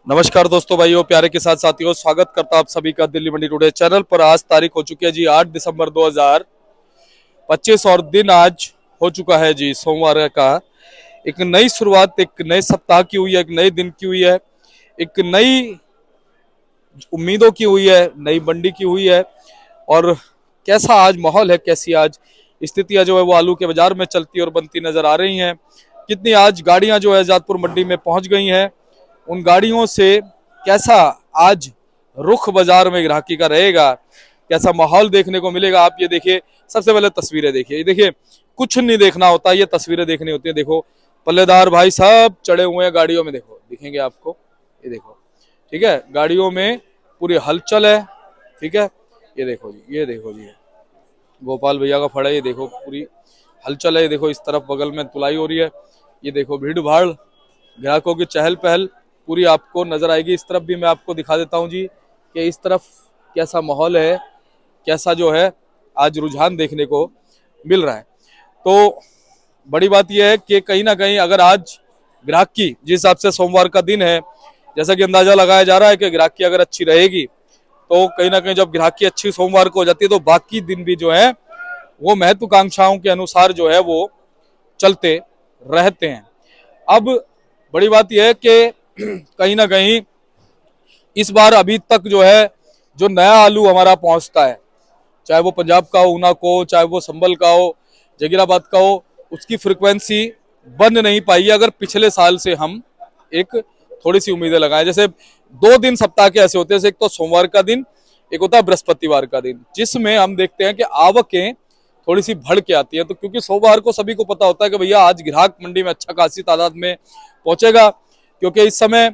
नमस्कार दोस्तों, भाइयों, प्यारे के साथ साथियों, स्वागत करता हूं आप सभी का दिल्ली मंडी टुडे चैनल पर। आज तारीख हो चुकी है जी 8 दिसंबर 2025 और दिन आज हो चुका है जी सोमवार का। एक नई शुरुआत, एक नए सप्ताह की हुई है, एक नए दिन की हुई है, एक नई उम्मीदों की हुई है, नई मंडी की हुई है। और कैसा आज माहौल है, कैसी आज स्थितियां जो है वो आलू के बाजार में चलती और बनती नजर आ रही हैं। कितनी आज गाड़ियां जो है जातपुर मंडी में पहुंच गई हैं, उन गाड़ियों से कैसा आज रुख बाजार में ग्राहकी का रहेगा, कैसा माहौल देखने को मिलेगा। आप ये देखिए, सबसे पहले तस्वीरें देखिए। ये देखिए, कुछ नहीं देखना होता, ये तस्वीरें देखनी होती है। देखो, पल्लेदार भाई सब चढ़े हुए हैं गाड़ियों में, देखो दिखेंगे आपको, ये देखो, ठीक है। गाड़ियों में पूरी हलचल है, ठीक है। ये देखो जी, ये देखो जी, गोपाल भैया का फड़ा, ये देखो पूरी हलचल है। ये देखो, इस तरफ बगल में तुलाई हो रही है। ये देखो, भीड़ भाड़, ग्राहकों की चहल पहल पूरी आपको नजर आएगी। इस तरफ भी मैं आपको दिखा देता हूं जी कि इस तरफ कैसा माहौल है, कैसा जो है आज रुझान देखने को मिल रहा है। तो बड़ी बात यह है कि कहीं ना कहीं अगर आज ग्राहकी जिस हिसाब से सोमवार का दिन है, जैसा कि अंदाजा लगाया जा रहा है कि ग्राहकी अगर अच्छी रहेगी तो कहीं ना कहीं जब ग्राहकी अच्छी सोमवार को हो जाती है तो बाकी दिन भी जो है वो महत्वाकांक्षाओं के अनुसार जो है वो चलते रहते हैं। अब बड़ी बात यह है कि कहीं ना कहीं इस बार अभी तक जो है जो नया आलू हमारा पहुंचता है, चाहे वो पंजाब का हो, ऊना को, चाहे वो संभल का हो, जगीराबाद का हो, उसकी फ्रिक्वेंसी बन नहीं पाई है। अगर पिछले साल से हम एक थोड़ी सी उम्मीदें लगाएं, जैसे 2 दिन सप्ताह के ऐसे होते हैं, एक तो सोमवार का दिन, एक होता है बृहस्पतिवार का दिन, जिसमें हम देखते हैं कि आवकें थोड़ी सी बढ़ के आती है। तो क्योंकि सोमवार को सभी को पता होता है कि भैया आज ग्राहक मंडी में अच्छा खासी तादाद में पहुंचेगा, क्योंकि इस समय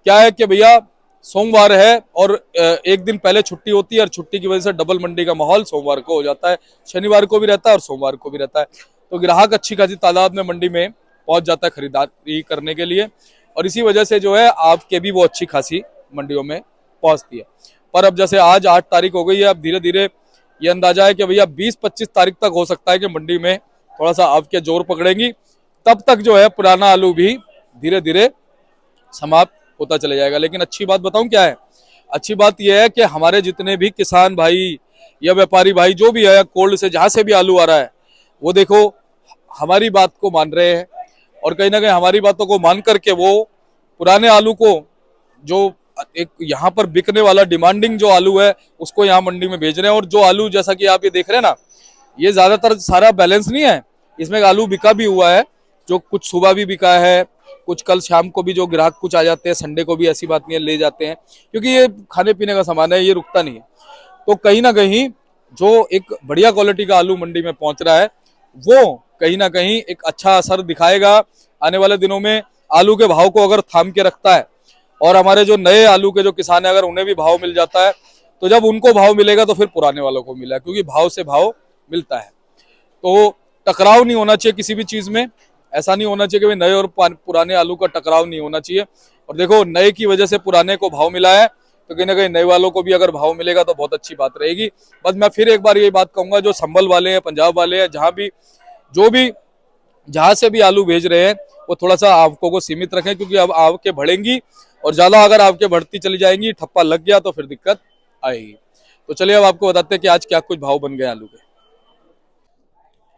क्या है कि भैया सोमवार है और एक दिन पहले छुट्टी होती है और छुट्टी की वजह से डबल मंडी का माहौल सोमवार को हो जाता है। शनिवार को भी रहता है और सोमवार को भी रहता है। तो ग्राहक अच्छी खासी तादाद में मंडी में पहुंच जाता है खरीदारी करने के लिए, और इसी वजह से जो है आपके भी वो अच्छी खासी मंडियों में पहुंचती है। पर अब जैसे आज 8 तारीख हो गई है, अब धीरे धीरे ये अंदाजा है कि भैया 20-25 तारीख तक हो सकता है कि मंडी में थोड़ा सा आपके जोर पकड़ेंगी। तब तक जो है पुराना आलू भी धीरे धीरे समाप्त होता चले जाएगा। लेकिन अच्छी बात बताऊं क्या है, अच्छी बात यह है कि हमारे जितने भी किसान भाई या व्यापारी भाई जो भी है, कोल्ड से जहां से भी आलू आ रहा है, वो देखो हमारी बात को मान रहे हैं और कहीं ना कहीं हमारी बातों को मान करके वो पुराने आलू को, जो एक यहाँ पर बिकने वाला डिमांडिंग जो आलू है, उसको यहाँ मंडी में भेज रहे हैं। और जो आलू जैसा कि आप ये देख रहे हैं ना, ये ज्यादातर सारा बैलेंस नहीं है, इसमें आलू बिका भी हुआ है, जो कुछ सुबह भी बिका है, कुछ कल शाम को भी जो ग्राहक कुछ आ जाते हैं, संडे को भी, ऐसी बात नहीं है, ले जाते हैं, क्योंकि ये खाने पीने का सामान है, ये रुकता नहीं है। तो कहीं ना कहीं जो एक बढ़िया क्वालिटी का आलू मंडी में पहुंच रहा है, वो कहीं ना कहीं एक अच्छा असर दिखाएगा आने वाले दिनों में। आलू के भाव को अगर थाम के रखता है और हमारे जो नए आलू के जो किसान है, अगर उन्हें भी भाव मिल जाता है, तो जब उनको भाव मिलेगा तो फिर पुराने वालों को मिला, क्योंकि भाव से भाव मिलता है। तो टकराव नहीं होना चाहिए किसी भी चीज में, ऐसा नहीं होना चाहिए कि भाई नए और पुराने आलू का टकराव नहीं होना चाहिए। और देखो, नए की वजह से पुराने को भाव मिला है, तो कहीं ना कहीं नए वालों को भी अगर भाव मिलेगा तो बहुत अच्छी बात रहेगी। बस मैं फिर एक बार यही बात कहूंगा, जो संभल वाले हैं, पंजाब वाले हैं, जहां भी जो भी जहां से भी आलू भेज रहे हैं, वो थोड़ा सा आवकों को सीमित रखें, क्योंकि अब आवकें बढ़ेंगी और ज्यादा अगर आवकें बढ़ती चली जाएंगी, ठप्पा लग गया तो फिर दिक्कत आएगी। तो चलिए अब आपको बताते हैं कि आज क्या कुछ भाव बन गए आलू के।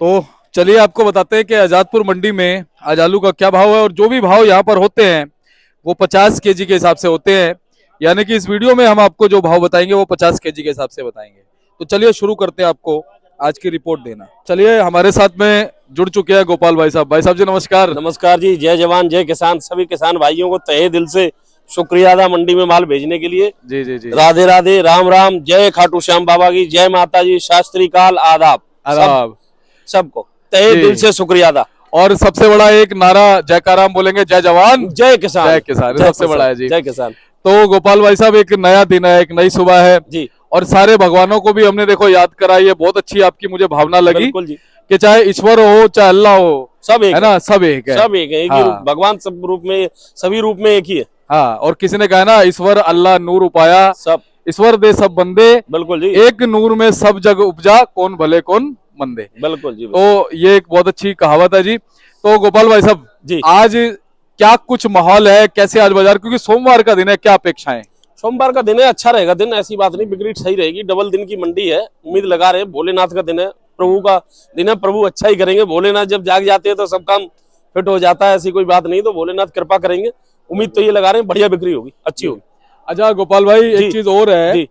तो चलिए आपको बताते हैं कि आजादपुर मंडी में आज आलू का क्या भाव है। और जो भी भाव यहाँ पर होते हैं वो 50 केजी के हिसाब से होते हैं, यानी कि इस वीडियो में हम आपको जो भाव बताएंगे वो 50 केजी के हिसाब से बताएंगे। तो चलिए शुरू करते हैं आपको आज की रिपोर्ट देना। चलिए, हमारे साथ में जुड़ चुके हैं गोपाल भाई साहब। भाई साहब जी नमस्कार। नमस्कार जी, जय जवान जय किसान। सभी किसान भाइयों को तहे दिल से शुक्रिया अदा मंडी में माल भेजने के लिए। जी जी जी, राधे राधे, राम राम, जय खाटू श्याम बाबा की, जय माता जी, शास्त्री काल, आदाब आदाब। सबको तहे दिल से शुक्रिया अदा। और सबसे बड़ा एक नारा जयकाराम बोलेंगे, जय जवान जय किसान। जय किसान, सबसे बड़ा है जी, जय किसान। तो गोपाल भाई साहब, एक नया दिन है, एक नई सुबह है जी, और सारे भगवानों को भी हमने देखो याद कराई है। बहुत अच्छी आपकी मुझे भावना लगी। बिल्कुल जी, कि चाहे ईश्वर हो चाहे अल्लाह हो, सब एक है ना, सब एक है, सब एक है, एक ही रूप, भगवान सब रूप में, सभी रूप में एक ही है। हाँ, और किसी ने कहा ना, ईश्वर अल्लाह नूर उपाया, सब ईश्वर दे सब बंदे, बिल्कुल जी, एक नूर में सब जग उपजा, कौन भले कौन मंदे। बिल्कुल जी। तो ये एक बहुत अच्छी कहावत है जी। तो गोपाल भाई साहब जी, आज क्या कुछ माहौल है, कैसे आज बाजार, क्योंकि सोमवार का दिन है, क्या अपेक्षाएं? सोमवार का दिन है, अच्छा रहेगा दिन, ऐसी बात नहीं, बिक्री सही रहेगी। डबल दिन की मंडी है, उम्मीद लगा रहे हैं। भोलेनाथ का दिन है, प्रभु का दिन है, प्रभु अच्छा ही करेंगे। भोलेनाथ जब जाग जाते हैं तो सब काम फिट हो जाता है, ऐसी कोई बात नहीं। तो भोलेनाथ कृपा करेंगे, उम्मीद तो ये लगा रहे हैं बढ़िया बिक्री होगी, अच्छी होगी। अच्छा गोपाल भाई, जी, एक चीज और है, जी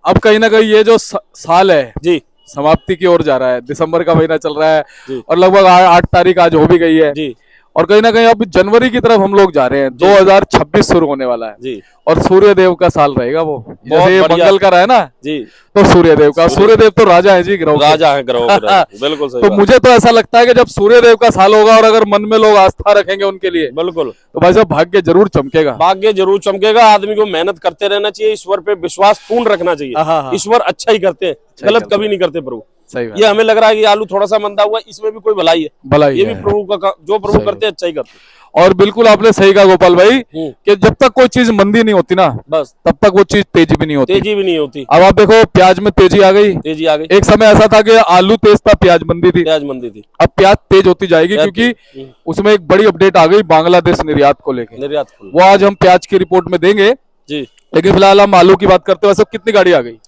अब कहीं ना कहीं ये जो साल है जी समाप्ति की ओर जा रहा है, दिसंबर का महीना चल रहा है जी और लगभग 8 तारीख आज हो भी गई है, जी और कहीं ना कहीं अब जनवरी की तरफ हम लोग जा रहे हैं। 2026 शुरू होने वाला है जी और सूर्य देव का साल रहेगा वो, जैसे ये बढ़िया। मंगल का रहा है ना, जी तो सूर्य देव का, सूर्य देव तो राजा है जी ग्रहों के। राजा है ग्रहों के, बिल्कुल सही तो बात। मुझे तो ऐसा लगता है कि जब सूर्य देव का साल होगा और अगर मन में लोग आस्था रखेंगे उनके लिए, बिल्कुल तो भाई साहब भाग्य जरूर चमकेगा। भाग्य जरूर चमकेगा। आदमी को मेहनत करते रहना चाहिए, ईश्वर पे विश्वास पूर्ण रखना चाहिए। हाँ। ईश्वर अच्छा ही करते हैं, ही गलत करते कभी नहीं करते प्रभु। सही बात, ये हमें लग रहा है कि आलू थोड़ा सा मंदा हुआ, इसमें भी कोई भलाई है, भलाई ये भी है। प्रभु का जो प्रभु सही करते हैं अच्छा ही करते हैं। और बिल्कुल आपने सही कहा गोपाल भाई कि जब तक कोई चीज मंदी नहीं होती ना, बस तब तक वो चीज तेजी भी नहीं होती। तेजी भी नहीं होती, अब आप देखो प्याज में तेजी आ गई, तेजी आ गई। एक समय ऐसा था कि आलू तेज था, प्याज मंदी थी, प्याज मंदी थी, अब प्याज तेज होती जाएगी, प्याज क्योंकि उसमें एक बड़ी अपडेट आ गई बांग्लादेश निर्यात को लेकर। निर्यात खुल। वो आज हम प्याज की रिपोर्ट में देंगे, जी लेकिन फिलहाल हम आलू की बात करते हैं। सब कितनी गाड़ी आ गई?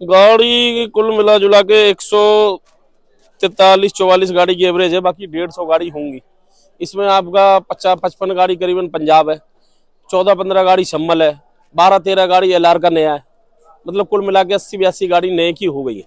गाड़ी कुल मिला जुला के 143-44 गाड़ी की एवरेज है, बाकी 150 गाड़ी होंगी। इसमें आपका 50-55 गाड़ी करीबन पंजाब है, 14-15 गाड़ी सम्मल है, 12-13 गाड़ी एलआर का नया है। मतलब कुल मिला के 80-82 गाड़ी नए की हो गई है।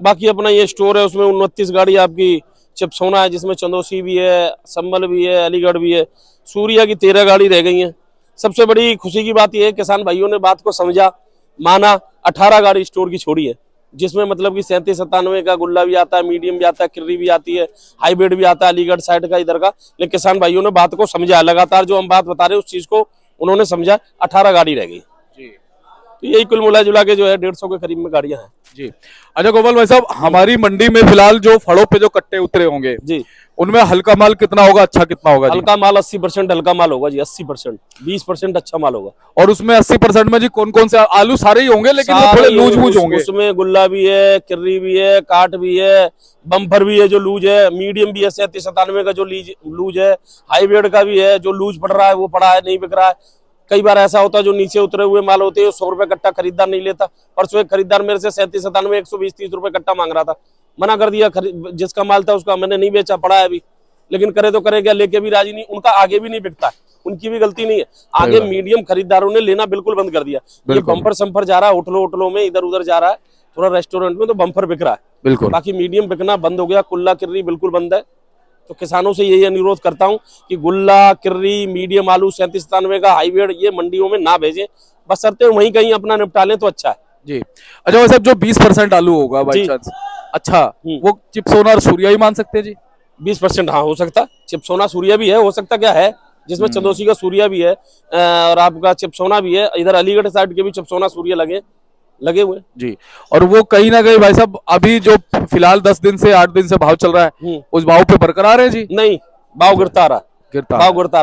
बाकी अपना ये स्टोर है, उसमें 29 गाड़ी आपकी चिपसोना है, जिसमें चंदोसी भी है, संभल भी है, अलीगढ़ भी है। सूर्या की 13 गाड़ी रह गई है। सबसे बड़ी खुशी की बात यह है, किसान भाइयों ने बात को समझा, माना, 18 गाड़ी स्टोर की छोड़ी है, जिसमें मतलब कि 37-97 का गुल्ला भी आता है, मीडियम भी आता है, किर्री भी आती है, हाईब्रिड भी आता है, अलीगढ़ साइड का इधर का। लेकिन किसान भाइयों ने बात को समझा, लगातार जो हम बात बता रहे हैं उस चीज को उन्होंने समझा। 18 गाड़ी रह गई जी तो यही कुल मिला जुला के जो है 150 के करीब में गाड़ियां हैं जी। अच्छा गोपाल भाई साहब, हमारी मंडी में फिलहाल जो फड़ों पे जो कट्टे उतरे होंगे जी। उनमें हल्का माल कितना होगा, अच्छा कितना होगा जी? हल्का माल 80% हल्का माल होगा जी, 80%, 20% अच्छा माल होगा। और उसमें 80% में जी कौन कौन से आलू? सारे ही होंगे, लेकिन वो थोड़े लूज वूज होंगे। उसमें गुल्ला भी है, किर्री भी है, काट भी है, बम्पर भी है जो लूज है, मीडियम भी है 37-97 का जो लूज है, हाईब्रिड का भी है जो लूज पड़ रहा है, वो पड़ा है, नहीं बिक रहा है। कई बार ऐसा होता है जो नीचे उतरे हुए माल होते हैं 100 रुपए कट्टा खरीदार नहीं लेता। परसों एक खरीदार मेरे से 37-97 120-130 रुपए कट्टा मांग रहा था, मना कर दिया। जिसका माल था उसका मैंने नहीं बेचा, पड़ा है अभी। लेकिन करे तो करे क्या, लेके भी राजी नहीं, उनका आगे भी नहीं बिकता है, उनकी भी गलती नहीं है। आगे मीडियम खरीदारों ने लेना बिल्कुल बंद कर दिया। ये बम्पर संपर जा रहा है, होटलों में इधर उधर जा रहा है, थोड़ा रेस्टोरेंट में तो बम्पर बिक रहा है, बिल्कुल। बाकी मीडियम बिकना बंद हो गया, कुल्ला किर्री बिल्कुल बंद है। तो किसानों से यही अनुरोध करता हूं कि गुल्ला किर्री मीडियम आलू 37-97 का हाईब्रिड ये मंडियों में ना भेजें, बशर्ते वहीं कहीं अपना निपटा लें तो अच्छा है जी। अच्छा भाई साहब, जो 20% आलू होगा बाई चांस, अच्छा वो चिपसोना और सूर्या ही मान सकते हैं जी? 20% हाँ हो सकता, चिपसोना सूर्या भी है, हो सकता क्या है, जिसमें चंदोसी का सूर्या भी है और आपका चिपसोना भी है, इधर अलीगढ़ साइड के भी चिपसोना सूर्या लगे हुए जी। और वो कहीं ना कहीं भाई साहब अभी जो फिलहाल 10 दिन से 8 दिन से भाव चल रहा है, उस भाव पे बरकरार है जी? नहीं, भाव गिरता रहा,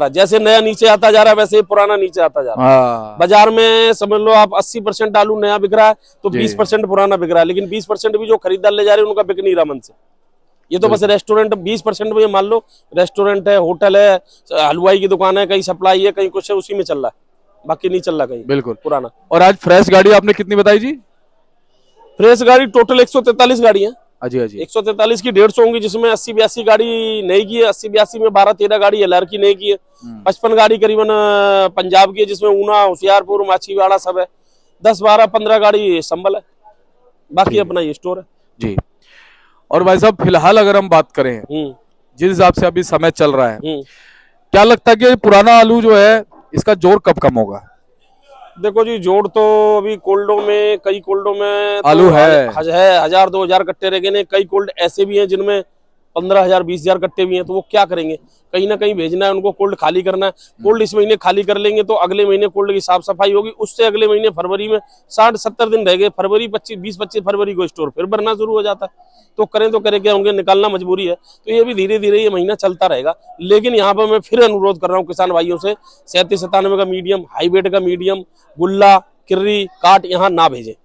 जैसे नया नीचे आता जा रहा है वैसे पुराना नीचे आता जा रहा है। बाजार में समझ लो आप 80% आलू नया बिक रहा है तो 20% पुराना बिक रहा है, लेकिन 20% भी जो खरीदार ले जा रहे हैं उनका बिक नहीं रहा मन से। ये तो बस रेस्टोरेंट 20% में, मान लो रेस्टोरेंट है, होटल है, हलवाई की दुकान है, कहीं सप्लाई है, कहीं कुछ है, उसी में चल रहा है, बाकी नहीं चल रहा कहीं बिल्कुल पुराना। और आज फ्रेश गाड़ी आपने कितनी बताई जी? फ्रेश गाड़ी टोटल 143 गाड़ी है। अजी 143 की 150 होंगी, जिसमें 80-82 गाड़ी नई की है, 80-82 में 12-13 गाड़ी एलआर की नई की है, 55 गाड़ी करीबन पंजाब की है, जिसमें ऊना, होशियारपुर, माछीवाड़ा सब है, 10-12-15 गाड़ी संभल है, बाकी अपना ये स्टोर है जी। और भाई साहब फिलहाल अगर हम बात करें जिस हिसाब से अभी समय चल रहा है, क्या लगता है कि पुराना आलू जो है इसका जोर कब कम होगा? देखो जी, जोड़ तो अभी कोल्डों में, कई कोल्डों में तो आलू है 1000-2000 कट्टे रह गए। कई कोल्ड ऐसे भी हैं जिनमें 15,000-20,000 कट्टे भी हैं, तो वो क्या करेंगे, कहीं ना कहीं भेजना है उनको, कोल्ड खाली करना है। कोल्ड इस महीने खाली कर लेंगे तो अगले महीने कोल्ड की साफ सफाई होगी, उससे अगले महीने फरवरी में 60-70 दिन रह गए, फरवरी 20-25 फरवरी को स्टोर फिर भरना शुरू हो जाता है। तो करें क्या, उनके निकालना मजबूरी है। तो ये भी धीरे धीरे ये महीना चलता रहेगा। लेकिन यहाँ पर मैं फिर अनुरोध कर रहा हूँ किसान भाइयों से, 37-97 का मीडियम, हाईब्रिड का मीडियम, गुल्ला किर्री काट यहाँ ना भेजे,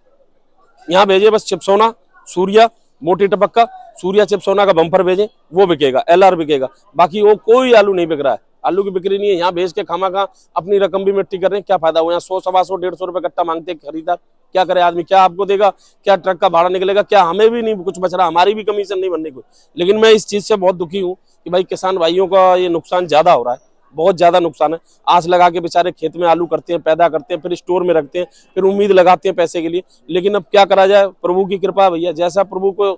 यहाँ भेजे बस चिपसोना सूर्या, मोटी टपक्का, सूर्या चिप्स सोना का बम्पर भेजें वो बिकेगा, LR बिकेगा, बाकी वो कोई आलू नहीं बिक रहा है। आलू की बिक्री नहीं है यहाँ, भेज के खामा खा अपनी रकम भी मिट्टी कर रहे हैं, क्या फायदा हुआ। यहाँ 100, 125, 150 रुपए कट्टा मांगते हैं खरीदार, क्या करे आदमी, क्या आपको देगा, क्या ट्रक का भाड़ा निकलेगा, क्या हमें भी नहीं कुछ बच रहा, हमारी भी कमीशन नहीं बनने को। लेकिन मैं इस चीज से बहुत दुखी हूँ कि भाई किसान भाइयों का ये नुकसान ज्यादा हो रहा है, बहुत ज्यादा नुकसान है। आस लगा के बेचारे खेत में आलू करते हैं, पैदा करते हैं, फिर स्टोर में रखते हैं, फिर उम्मीद लगाते हैं पैसे के लिए। लेकिन अब क्या करा जाए, प्रभु की कृपा है भैया, जैसा प्रभु को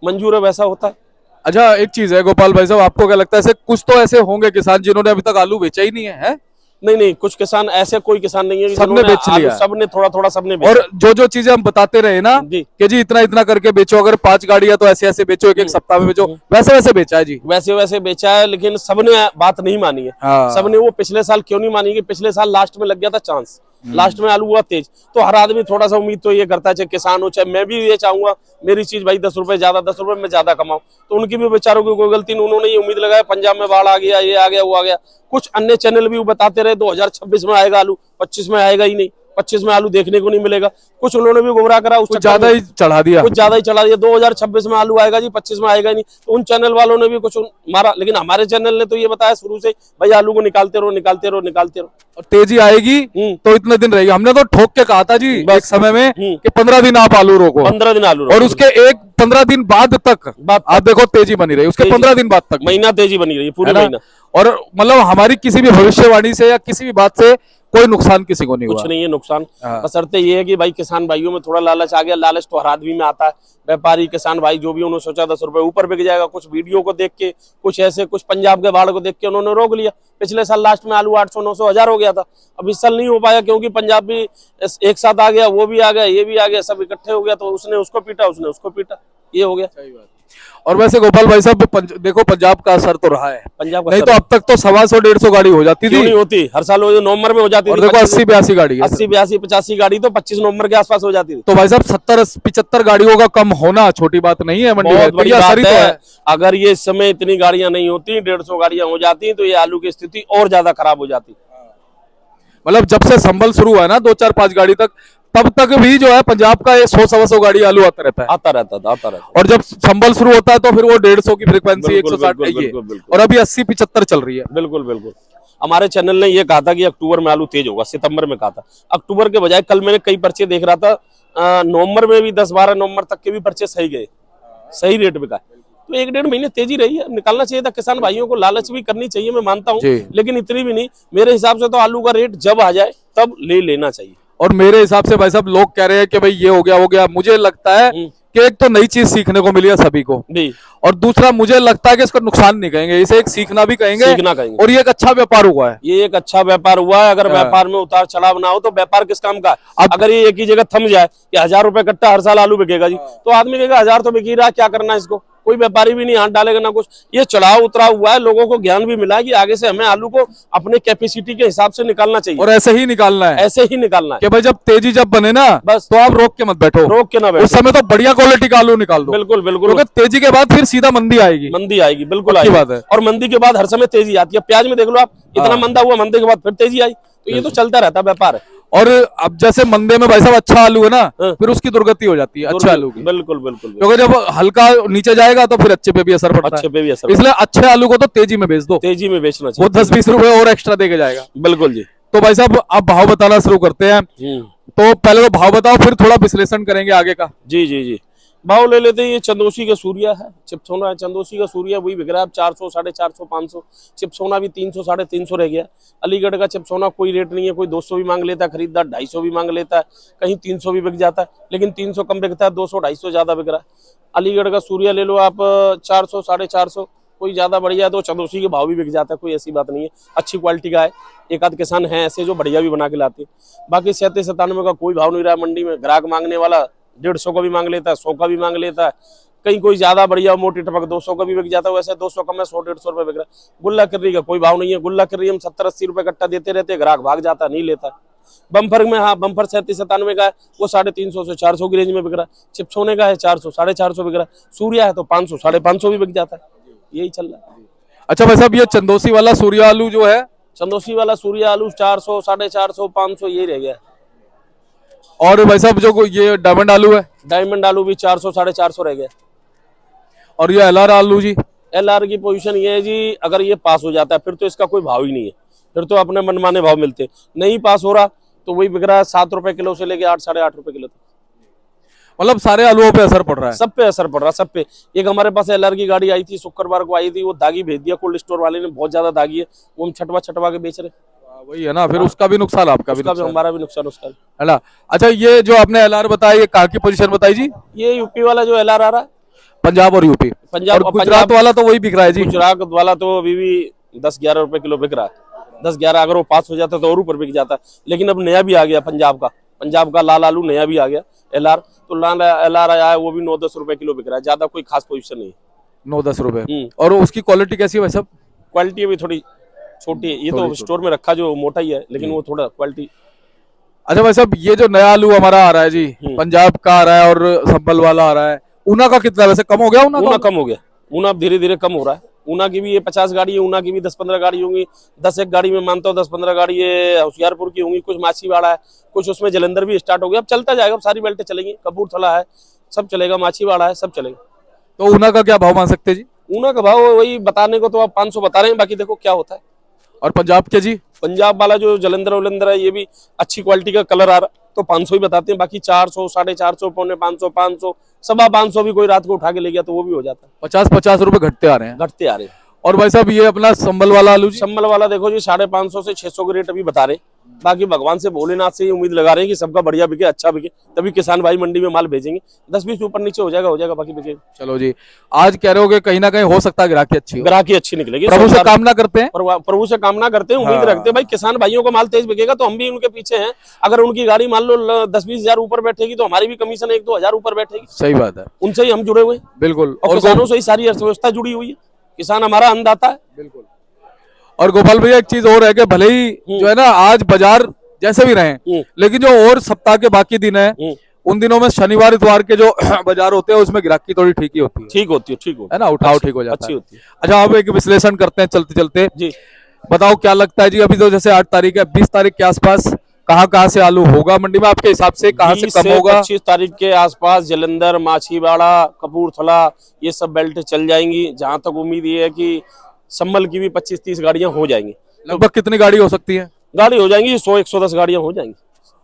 मंजूर है वैसा होता है। अच्छा एक चीज है गोपाल भाई साहब, आपको क्या लगता है ऐसे कुछ तो ऐसे होंगे किसान जिन्होंने अभी तक आलू बेचा ही नहीं है? नहीं नहीं, कुछ किसान ऐसे, कोई किसान नहीं है कि सबने जिन्होंने बेच लिया। आलू सबने थोड़ा थोड़ा सबने बेचा। और जो चीजें हम बताते रहे ना जी। कि जी इतना इतना करके बेचो, अगर 5 गाड़ियां तो ऐसे ऐसे बेचो, एक सप्ताह में बेचो, वैसे वैसे बेचा है जी। वैसे वैसे बेचा है, लेकिन सबने बात नहीं मानी है। हाँ। सबने वो पिछले साल क्यों नहीं मानी कि पिछले साल लास्ट में लग गया था चांस, लास्ट में आलू हुआ तेज, तो हर आदमी थोड़ा सा उम्मीद तो ये करता है, चाहे किसान हो चाहे मैं भी ये चाहूंगा मेरी चीज भाई 10 रुपए ज्यादा, 10 रुपए में ज्यादा कमाऊं। तो उनकी भी बेचारों की कोई गलती नहीं, उन्होंने ये उम्मीद लगाया पंजाब में बाढ़ आ गया, ये आ गया, वो आ गया। कुछ अन्य चैनल भी बताते रहे 2026 में आएगा आलू, 25 में आएगा ही नहीं, 25 में आलू देखने को नहीं मिलेगा। कुछ उन्होंने भी गुमराह करा, कुछ ज्यादा ही चढ़ा दिया, कुछ ज्यादा ही चढ़ा दिया, 2026 में आलू आएगा जी, 25 में आएगा ही नहीं। तो उन चैनल वालों ने भी कुछ मारा, लेकिन हमारे चैनल ने तो ये बताया शुरू से भाई आलू को निकालते रहो, निकालते रहो, निकालते रहो, और तेजी आएगी तो इतने दिन रहेगी। हमने तो ठोक के कहा था जी एक समय में कि 15 दिन आप आलू रोको, 15 दिन आलू और उसके 15 दिन बाद तक आप देखो तेजी बनी रही, उसके 15 दिन बाद तक महीना तेजी बनी रही है, पूरी महीना। और मतलब हमारी किसी भी भविष्यवाणी से या किसी भी बात से कोई नुकसान किसी को नहीं हुआ, कुछ नहीं है नुकसान। हाँ। बशर्ते ये है कि भाई किसान भाइयों में थोड़ा लालच आ गया, लालच तो हर आदमी में आता है। व्यापारी किसान भाई जो भी उन्होंने सोचा 10 रुपए ऊपर बिक जाएगा, कुछ वीडियो को देख के, कुछ ऐसे, कुछ पंजाब के बाढ़ को देख के उन्होंने रोक लिया। पिछले साल लास्ट में आलू 800, 900, 1000 हो गया था। अब इस साल नहीं हो पाया क्योंकि पंजाब भी एक साथ आ गया, वो भी आ गया, ये भी आ गया, सब इकट्ठे हो गया, तो उसने उसको पीटा, उसने उसको पीटा, ये हो गया। और वैसे गोपाल भाई साहब देखो पंजाब का असर तो रहा है, पंजाब का नहीं तो अब तक तो 125, 150 गाड़ी हो जाती क्यों थी, नहीं होती, हर साल नवंबर में हो जाती और थी। देखो 80, 82 गाड़ी है, 80, 82, 85 गाड़ी तो 25 नवंबर के आसपास हो जाती थी। तो भाई साहब 70, 75 गाड़ियों का कम होना छोटी बात नहीं है मंडी में, बहुत बड़ी तो ये बात असर ही तो है। है। अगर ये इस समय इतनी गाड़ियां नहीं होती, 150 गाड़ियां हो जाती, तो ये आलू की स्थिति और ज्यादा खराब हो जाती। मतलब जब से संभल शुरू हुआ ना 2, 4, 5 गाड़ी तक, तब तक भी जो है पंजाब का 100, 125 गाड़ी आलू आता रहता है, आता रहता था, आता रहता। और जब संभल शुरू होता है तो फिर वो 150 की फ्रीक्वेंसी, बिल्कुल, 160 बिल्कुल, ये, बिल्कुल, बिल्कुल। और अभी 80, 75 चल रही है। बिल्कुल बिल्कुल। हमारे चैनल ने ये कहा था कि अक्टूबर में आलू तेज होगा, सितंबर में कहा था, अक्टूबर के बजाय कल मैंने कई पर्चे देख रहा था, नवंबर में भी 10-12 नवंबर तक के भी पर्चे सही गए, सही रेट पे का। तो 1-1.5 महीने तेजी रही है, निकालना चाहिए था किसान भाइयों को, लालच भी करनी चाहिए, मैं मानता हूँ, लेकिन इतनी भी नहीं। मेरे हिसाब से तो आलू का रेट जब आ जाए तब ले लेना चाहिए। और मेरे हिसाब से भाई साहब लोग कह रहे हैं कि भाई ये हो गया, हो गया। मुझे लगता है कि एक तो नई चीज सीखने को मिली है सभी को, और दूसरा मुझे लगता है कि इसका नुकसान नहीं कहेंगे, इसे एक सीखना भी कहेंगे, और ये एक अच्छा व्यापार हुआ है। ये एक अच्छा व्यापार हुआ है। अगर व्यापार में उतार चढ़ाव ना हो तो व्यापार किस काम का है? अगर ये एक ही जगह थम जाए कि 1000 रुपए कट्टा हर साल आलू बिकेगा जी, तो आदमी कहेगा 1000 तो बिक ही रहा, क्या करना है इसको, कोई व्यापारी भी नहीं हाथ डालेगा ना कुछ। ये चढ़ाव उतराव हुआ है, लोगों को ज्ञान भी मिला है कि आगे से हमें आलू को अपने कैपेसिटी के हिसाब से निकालना चाहिए, और ऐसे ही निकालना है, ऐसे ही निकालना है कि भाई जब तेजी जब बने ना, बस तो आप रोक के मत बैठो, रोक के ना बैठो, उस समय तो बढ़िया क्वालिटी का आलू निकाल दो। बिल्कुल बिल्कुल, क्योंकि तेजी के बाद फिर सीधा मंदी आएगी, मंदी आएगी, बिल्कुल पक्की आएगी। बात है। और मंदी के बाद हर समय तेजी आती है। प्याज में देख लो आप, इतना मंदा हुआ, मंदी के बाद फिर तेजी आई, तो ये तो चलता रहता है व्यापार है। और अब जैसे मंदे में भाई साहब अच्छा आलू है ना, फिर उसकी दुर्गति हो जाती है अच्छे आलू की, बिल्कुल बिल्कुल, क्योंकि जब हल्का नीचे जाएगा तो फिर अच्छे पे भी असर पड़ता है, अच्छे पे भी असर, इसलिए अच्छे आलू को तो तेजी में बेच दो, तेजी में बेचना वो चाहिए, 10-20 रुपए और एक्स्ट्रा देके जाएगा। बिल्कुल जी। तो भाई साहब आप भाव बताना शुरू करते हैं, तो पहले तो भाव बताओ, फिर थोड़ा विश्लेषण करेंगे आगे का। जी जी जी, भाव ले लेते हैं। ये चंदोसी का सूर्या है, चिप्सोना है, चंदोसी का सूर्या वही बिक रहा है 400, 450, 500। चिप्सोना भी 300, 350 रह गया। अलीगढ़ का चिप्सोना कोई रेट नहीं है, कोई 200 भी मांग लेता है खरीददार, 250 भी मांग लेता है, कहीं 300 भी बिक जाता है, लेकिन 300 कम बिकता है, 200, 250 ज्यादा बिक रहा है। अलीगढ़ का सूर्या ले लो आप 400, 450, कोई ज्यादा बढ़िया है तो चंदोसी के भाव भी बिक जाता है, कोई ऐसी बात नहीं है, अच्छी क्वालिटी का है। एक आध किसान है ऐसे जो बढ़िया भी बना के लाते हैं। बाकी 37, 97 का कोई भाव नहीं रहा मंडी में। ग्राहक मांगने वाला 150 का भी मांग लेता है, 100 का भी मांग लेता है, कहीं कोई ज्यादा बढ़िया मोटी टपक 200 का भी बिक जाता है, वैसे 200 कम है, 100-150 रुपए बिक रहा है। गुल्ला किर्री का कोई भाव नहीं है, गुल्ला किर्री हम 70-80 रुपए कट्टा देते रहते, ग्राहक भाग जाता, नहीं लेता। बम्फर में, हाँ बम्फर 37, 97 का है, वो 350 से 400 की रेंज में बिक रहा है। चिप्सोने का है 400, 450 बिक रहा है। सूर्या है तो 500, 550 भी बिक जाता है, यही चल रहा है। अच्छा भाई साहब ये चंदोसी वाला सूर्या आलू जो है, चंदोसी वाला सूर्या आलू 400, 450, 500 यही रह गया। और भाई साहब जो ये डायमंड आलू है, डायमंड आलू भी 400, 450 रह गया। और ये LR आलू जी? LR की पोजीशन ये है जी, अगर ये पास हो जाता है फिर तो इसका कोई भाव ही नहीं है, फिर तो अपने मनमाने भाव मिलते हैं। नहीं पास हो रहा तो वही बिक रहा है 7 रुपए किलो से लेके 8 साढ़े 8 रुपए किलो तक। मतलब सारे आलूओं पे असर पड़ रहा है? सब पे असर पड़ रहा, सब पे। एक हमारे पास LR की गाड़ी आई थी, शुक्रवार को आई थी, वो दागी भेज दिया कोल्ड स्टोर वाले ने, बहुत ज्यादा दागी है, वो हम छटवा छटवा के बेच रहे। वही है ना, फिर उसका भी नुकसान, आपका भी उसका भी, नुकसान, हमारा भी नुकसान उसका भी। है ना। अच्छा, ये जो आपने LR बताया, ये कहाँ की पोजीशन बताई जी? ये यूपी वाला जो LR आ रहा है, पंजाब और यूपी? पंजाब और गुजरात वाला तो वही बिक रहा है जी? गुजरात वाला तो अभी भी 10-11 रुपए किलो बिक रहा है। 10-11, अगर वो पास हो जाता तो और ऊपर बिक जाता। लेकिन अब नया भी आ गया पंजाब का लाल आलू नया भी आ गया LR, तो लाल LR आया है, वो भी 9-10 रुपए किलो बिक रहा है, ज्यादा कोई खास पोजीशन नहीं है। 9-10 रुपए। और उसकी क्वालिटी कैसी है भाई साहब? क्वालिटी भी थोड़ी छोटी है, ये तो स्टोर में रखा जो मोटा ही है, लेकिन वो थोड़ा क्वालिटी। अच्छा भाई साहब, ये जो नया आलू हमारा आ रहा है जी, पंजाब का आ रहा है और संभल वाला आ रहा है, ऊना का कितना वैसे कम हो गया? ऊना कम हो गया, ऊना अब धीरे धीरे कम हो रहा है। ऊना की भी ये 50 गाड़ी है, ऊना की भी 10-15 गाड़ी होंगी। 10 एक गाड़ी में मानता हूँ 10-15 गाड़ी ये होशियारपुर की होंगी, कुछ माछीवाड़ा है, कुछ उसमें जलंधर भी स्टार्ट हो गया। अब चलता जाएगा, अब सारी बेल्टें चलेंगी, कपूरथला है, सब चलेगा, माछीवाड़ा है, सब चलेगा। तो ऊना का क्या भाव मान सकते हैं जी? ऊना का भाव वही बताने को तो आप 500 बता रहे हैं, बाकी देखो क्या होता है। और पंजाब के जी? पंजाब वाला जो जलंधर वलंधर है, ये भी अच्छी क्वालिटी का कलर आ रहा, तो 500 ही बताते हैं, बाकी 400, 450, 550, 500, 550 भी कोई रात को उठा के ले गया तो वो भी हो जाता है। 50-50 रुपए घटते आ रहे हैं? घटते आ रहे हैं। और भाई साहब, ये अपना संभल वाला आलू जी? संभल वाला देखो जी 550 से 600 के रेट अभी बता रहे हैं। बाकी भगवान से भोलेनाथ से ये उम्मीद लगा रहे हैं कि सबका बढ़िया बिके, अच्छा बिके, तभी किसान भाई मंडी में माल भेजेंगे। 10-20 ऊपर नीचे हो जाएगा, बाकी बिकेगा। चलो जी, आज कह रहे हो कि कहीं ना कहीं हो सकता है ग्राहकी अच्छी हो? ग्राहकी अच्छी निकलेगी, प्रभु से कामना करते हैं, प्रभु से कामना करते हैं, उम्मीद रखते हैं भाई किसान भाइयों का माल तेज बिकेगा तो हम भी उनके पीछे हैं। अगर उनकी गाड़ी मान लो 10-20 हजार ऊपर बैठेगी तो हमारी भी कमीशन 1-2 हजार ऊपर बैठेगी। सही बात है, उनसे ही हम जुड़े हुए हैं, बिल्कुल। और किसानों से ही सारी अर्थव्यवस्था जुड़ी हुई है। किसान हमारा अन्नदाता है, बिल्कुल। और गोपाल भैया, एक चीज और है कि भले ही जो है ना आज बाजार जैसे भी रहे, लेकिन जो और सप्ताह के बाकी दिन है, उन दिनों में शनिवार इतवार के जो बाजार होते हैं उसमें ग्राहकी थोड़ी ठीक ही होती है। ठीक होती है ना, उठाव ठीक हो जाता अच्छी है। होती है। अच्छा, आप एक विश्लेषण करते हैं चलते चलते जी, बताओ क्या लगता है जी, अभी तो जैसे 8 तारीख है, 20 तारीख के आसपास कहाँ से आलू होगा मंडी में आपके हिसाब से? कहाँ से कम होगा? 25 तारीख के आसपास जलंधर, माछीवाड़ा, कपूरथला, ये सब बेल्ट चल जाएंगी। जहां तक उम्मीद ये है कि संभल की भी 25-30 गाड़ियां हो जाएंगी। लगभग कितनी गाड़ी हो सकती है? गाड़ी हो जाएंगी 100-110 गाड़ियां हो जाएंगी।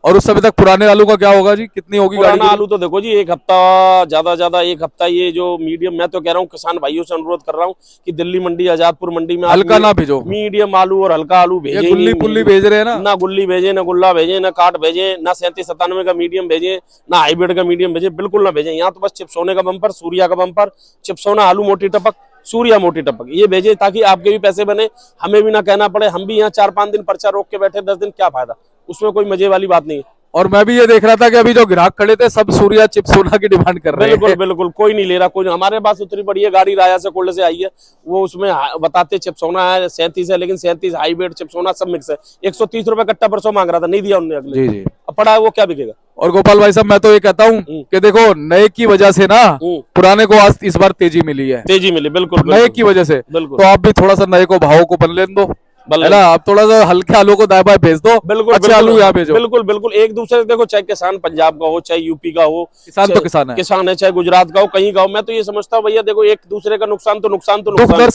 और उस समय तक पुराने आलू का क्या होगा जी, कितनी होगी गाड़ी? पुराना आलू तो देखो जी 1 हफ्ता, ज्यादा 1 हफ्ता, ये जो मीडियम, मैं तो कह रहा हूँ किसान भाइयों से अनुरोध कर रहा हूँ कि दिल्ली मंडी, आजादपुर मंडी में हल्का ना भेजो, मीडियम आलू और हल्का आलू भेजे। गुल्ली पुल्ली भेज रहे हैं ना गुल्ली भेजे, ना गुल्ला भेजे, ना काट भेजे, ना 37-97 का मीडियम भेजे, ना हाइब्रिड का मीडियम भेजे, बिल्कुल ना भेजे। यहाँ तो बस चिप्सोने का बम्पर, सूर्या का बम्पर, चिप्सोना आलू मोटी टपक, सूर्या मोटी टपक, ये भेजे, ताकि आपके भी पैसे बने, हमें भी ना कहना पड़े। हम भी यहाँ 4-5 दिन पर्चा रोक के बैठे, 10 दिन, क्या फायदा, उसमें कोई मजे वाली बात नहीं है। और मैं भी ये देख रहा था कि अभी जो ग्राहक खड़े थे सब सूर्या चिप्सोना की डिमांड कर रहे हैं। बिल्कुल कोई नहीं ले रहा, कोई। हमारे पास उतनी बढ़िया गाड़ी राया से कोल्ड से आई है, वो उसमें बताते चिप्सोना है, 37 है, लेकिन 37 हाईब्रिड चिप्सोना सब मिक्स है। 130 रुपए कट्टा परसों मांग रहा था, नहीं दिया उन्होंने। अगले जी, अब पड़ा है, वो क्या बिकेगा? और गोपाल भाई साहब, मैं तो ये कहता हूँ कि देखो, नए की वजह से ना पुराने को आज इस बार तेजी मिली है। तेजी मिली, बिल्कुल नए की वजह से। तो आप भी थोड़ा सा नए को भाव को बन लेने दो, है ना। आप थोड़ा सा हल्के आलू को दाएं बाएं भेज दो, अच्छे आलू यहाँ भेजो। बिल्कुल एक दूसरे, देखो चाहे किसान पंजाब का हो, चाहे यूपी का हो, किसान तो किसान है, चाहे गुजरात का हो, कहीं का हो। मैं तो ये समझता हूँ भैया, देखो एक दूसरे का नुकसान तो नुकसान, दुख दर्द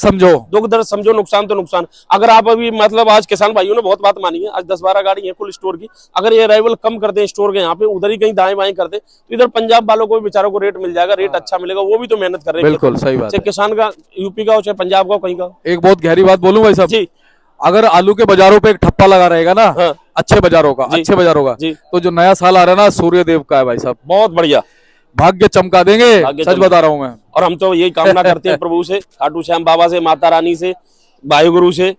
समझो, नुकसान तो नुकसान। अगर आप अभी मतलब आज किसान भाइयों ने बहुत बात मानी है, आज 10-12 गाड़ी है कुल स्टोर की, अगर ये अराइवल कम कर दे स्टोर के यहाँ पे, उधर ही कहीं दाएं बाएं कर दे, तो इधर पंजाब वालों को बेचारों को रेट मिल जाएगा, रेट अच्छा मिलेगा, वो भी तो मेहनत कर रहे हैं। बिल्कुल सही बात है। चाहे किसान का यूपी का हो, चाहे पंजाब का हो, कहीं का हो। एक बहुत गहरी बात बोलूं भाई साहब जी, अगर आलू के बाजारों पे एक ठप्पा लगा रहेगा ना, अच्छे बाजारों का, तो जो नया साल आ रहा है ना, सूर्य देव का है भाई साहब, बहुत बढ़िया भाग्य चमका देंगे, सच बता रहा हूँ मैं। और हम तो यही कामना करते हैं प्रभु से, खाटू श्याम बाबा से, माता रानी से, वाहिगुरु से,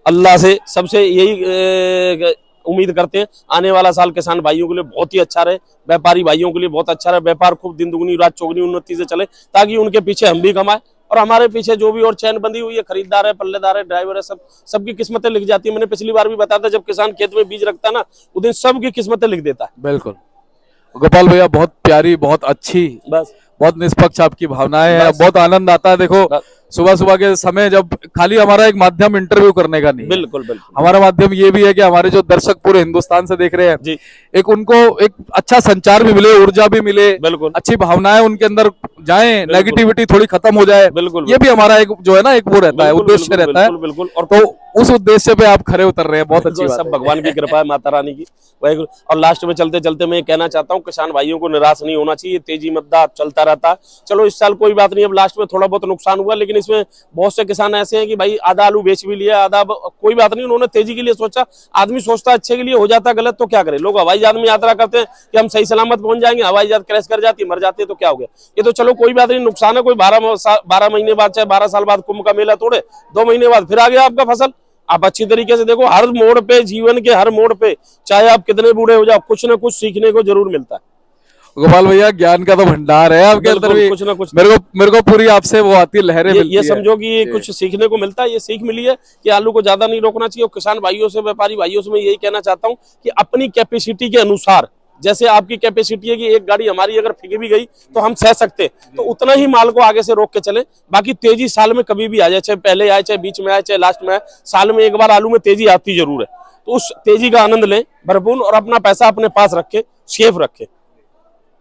अल्लाह से, सबसे यही उम्मीद करते हैं आने वाला साल किसान भाइयों के लिए बहुत ही अच्छा रहे, व्यापारी भाइयों के लिए बहुत अच्छा रहे, व्यापार खूब दिन दुगनी रात चौगनी उन्नति से चले, ताकि उनके पीछे हम भी कमाए और हमारे पीछे जो भी और चैन बंधी हुई है, खरीदार है, पल्लेदार है, ड्राइवर है, सबकी किस्मतें लिख जाती है। मैंने पिछली बार भी बताया था, जब किसान खेत में बीज रखता है ना, उस दिन सबकी किस्मतें लिख देता है। बिल्कुल गोपाल भैया, बहुत प्यारी, बहुत अच्छी, बस बहुत निष्पक्ष आपकी भावनाएं हैं, बस। बहुत आनंद आता है। देखो बस। सुबह सुबह के समय जब खाली हमारा एक माध्यम इंटरव्यू करने का नहीं है, बिल्कुल बिल्कुल हमारा माध्यम ये भी है कि हमारे जो दर्शक पूरे हिंदुस्तान से देख रहे हैं, जी एक उनको एक अच्छा संचार भी मिले, ऊर्जा भी मिले, बिल्कुल अच्छी भावनाएं उनके अंदर जाएं, बिल्कुल। नेगेटिविटी थोड़ी खत्म हो जाए। बिल्कुल ये भी हमारा एक जो है ना, एक वो रहता है, बिल्कुल उद्देश्य बिल्कुल रहता है। बिल्कुल बिल्कुल। और तो उस उद्देश्य पे आप खरे उतर रहे हैं, बहुत अच्छी बिल्कुल, बात सब है। भगवान की कृपा है, माता रानी की, वाहेगुरु। और लास्ट में चलते चलते मैं ये कहना चाहता हूँ, किसान भाइयों को निराश नहीं होना चाहिए, तेजी मद्दा चलता रहता है। चलो इस साल कोई बात नहीं, अब लास्ट में थोड़ा बहुत नुकसान हुआ, लेकिन इसमें बहुत से किसान ऐसे हैं कि भाई आधा आलू बेच भी लिया, आधा कोई बात नहीं, उन्होंने तेजी के लिए सोचा। आदमी सोचता है अच्छे के लिए, हो जाता गलत तो क्या करे। लोग हवाई जहाज में यात्रा करते हैं कि हम सही सलामत पहुंच जाएंगे, हवाई जहाज क्रैश कर जाती है, मर जाते हैं, तो क्या हो गया। ये तो चलो कोई बात नहीं, नुकसान है, कोई 12 महीने बाद, चाहे 12 साल बाद कुंभ का मेला तोड़े, 2 महीने बाद फिर आ गया आपका फसल। आप अच्छी तरीके से देखो, हर मोड़ पे, जीवन के हर मोड़ पे, चाहे आप कितने बूढ़े हो जाओ, कुछ ना कुछ सीखने को जरूर मिलता है। गोपाल भैया, ज्ञान का तो भंडार है आपके अंदर बिल्कुल, भी। कुछ ना कुछ मेरे को पूरी आपसे वो आती है, लहरें मिलती ये है। समझो कि ये कुछ सीखने को मिलता है। ये सीख मिली है कि आलू को ज्यादा नहीं रोकना चाहिए। और किसान भाइयों से, व्यापारी भाइयों से मैं यही कहना चाहता हूँ कि अपनी कैपेसिटी के अनुसार, जैसे आपकी कैपेसिटी है कि एक गाड़ी हमारी अगर फिक भी गई तो हम सह सकते, तो उतना ही माल को आगे से रोक के चले। बाकी तेजी साल में कभी भी आ जाए, चाहे पहले आए, चाहे बीच में आए, चाहे लास्ट में आए, साल में एक बार आलू में तेजी आती जरूर है। तो उस तेजी का आनंद लें भरपूर, और अपना पैसा अपने पास रखे, सेफ रखे,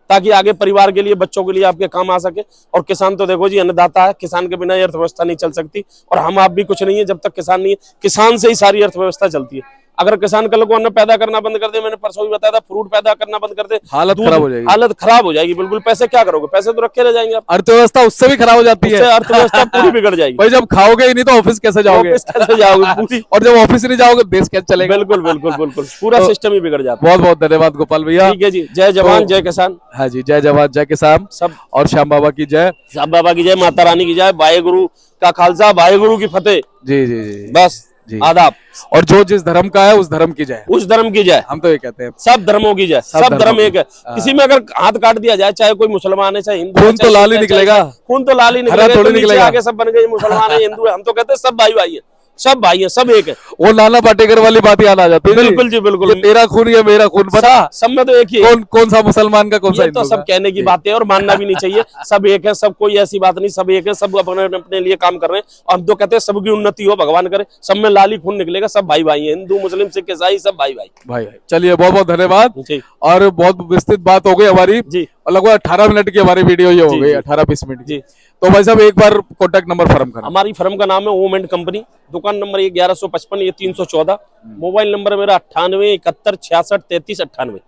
ताकि आगे परिवार के लिए, बच्चों के लिए आपके काम आ सके। और किसान तो देखो जी अन्नदाता है, किसान के बिना अर्थव्यवस्था नहीं चल सकती। और हम आप भी कुछ नहीं है जब तक किसान नहीं है। किसान से ही सारी अर्थव्यवस्था चलती है। अगर किसान कल को अन्न पैदा करना बंद कर दे, मैंने परसों भी बताया था, फ्रूट पैदा करना बंद कर दे, हालत खराब हो जाएगी। हालत खराब हो जाएगी बिल्कुल। पैसे क्या करोगे, पैसे तो रखे रह जाएंगे आप, अर्थव्यवस्था उससे भी खराब हो जाती है। उससे अर्थव्यवस्था पूरी बिगड़ जाएगी। भाई जब खाओगे ही नहीं तो ऑफिस कैसे जाओगे? ऑफिस कैसे जाओगे पूरी, और जब ऑफिस नहीं जाओगे देश कैसे चलेगा? बिल्कुल बिल्कुल बिल्कुल, पूरा तो सिस्टम ही बिगड़ जाता है। बहुत बहुत धन्यवाद गोपाल भैया। ठीक है जी, जय जवान जय किसान। हाँ जी, जय जवान जय किसान, सब और श्याम बाबा की जय। साहब बाबा की जय, माता रानी की जय, वाहेगुरु का खालसा, वाहेगुरु की फतेह। जी जी जी बस जी। आदाब। और जो जिस धर्म का है उस धर्म की जय, उस धर्म की जय, हम तो ये कहते हैं। सब धर्मों की जय, सब धर्मों धर्म की। एक है। किसी में अगर हाथ काट दिया जाए, चाहे कोई मुसलमान है, चाहे हिंदू है, खून तो चाहे लाल ही सिख है, निकलेगा। खून तो लाल ही हरा निकलेगा। थोड़ी तो नीचे निकलेगा। आके सब बन गए मुसलमान है, हिंदू है, हम तो कहते हैं सब भाई भाई है, सब भाई है, सब एक है। वो नाना पाटेकर वाली बात याद आ जाती है। बिल्कुल जी बिल्कुल। ये तेरा खून या मेरा खून, पता सब में तो एक ही है। कौन सा मुसलमान का, कौन सा ये तो हिंदू सब कहने की बातें हैं और मानना भी नहीं चाहिए। सब एक है, सब कोई ऐसी बात नहीं, सब एक है, सब अपने अपने लिए काम कर रहे हैं। और हम तो कहते हैं सबकी उन्नति हो, भगवान करे, सब में लाल ही खून निकलेगा, सब भाई भाई है, हिंदू मुस्लिम सिख ईसाई सब भाई भाई। भाई भाई। चलिए बहुत बहुत धन्यवाद। जी और बहुत विस्तृत बात हो गई हमारी, जी और लगभग 18 मिनट की हमारी वीडियो ये हो जी, गई, जी। 18-20 मिनट की। जी। तो भाई साहब एक बार कॉन्टैक्ट नंबर फर्म करना। हमारी फर्म का नाम है ओम एंड कंपनी, दुकान नंबर 1155, ये 314। मोबाइल नंबर मेरा 98 71 66 33 98।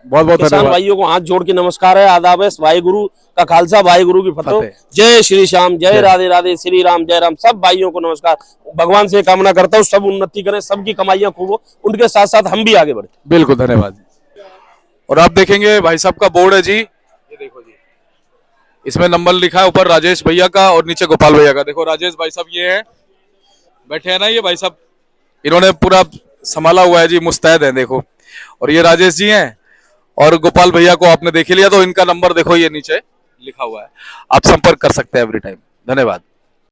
बहुत बहुत किसान धन्यवाद। भाइयों को हाथ जोड़ के नमस्कार है, आदाब है, वाहेगुरु का खालसा, वाहेगुरु की फतेह। जय श्री श्याम, जय राधे राधे, श्री राम जय राम। सब भाइयों को नमस्कार। भगवान से कामना करता हूँ सब उन्नति करें, सबकी कमाइयां खूब हो, उनके साथ साथ हम भी आगे बढ़े। बिल्कुल धन्यवाद। और आप देखेंगे भाई साहब का बोर्ड है जी, ये देखो जी, इसमें नंबर लिखा है ऊपर राजेश भैया का और नीचे गोपाल भैया का। देखो राजेश भाई साहब ये हैं, बैठे हैं ना ये भाई साहब, इन्होंने पूरा संभाला हुआ है जी, मुस्तैद है देखो। और ये राजेश जी हैं, और गोपाल भैया को आपने देख लिया, तो इनका नंबर देखो ये नीचे लिखा हुआ है, आप संपर्क कर सकते हैं एवरी टाइम। धन्यवाद।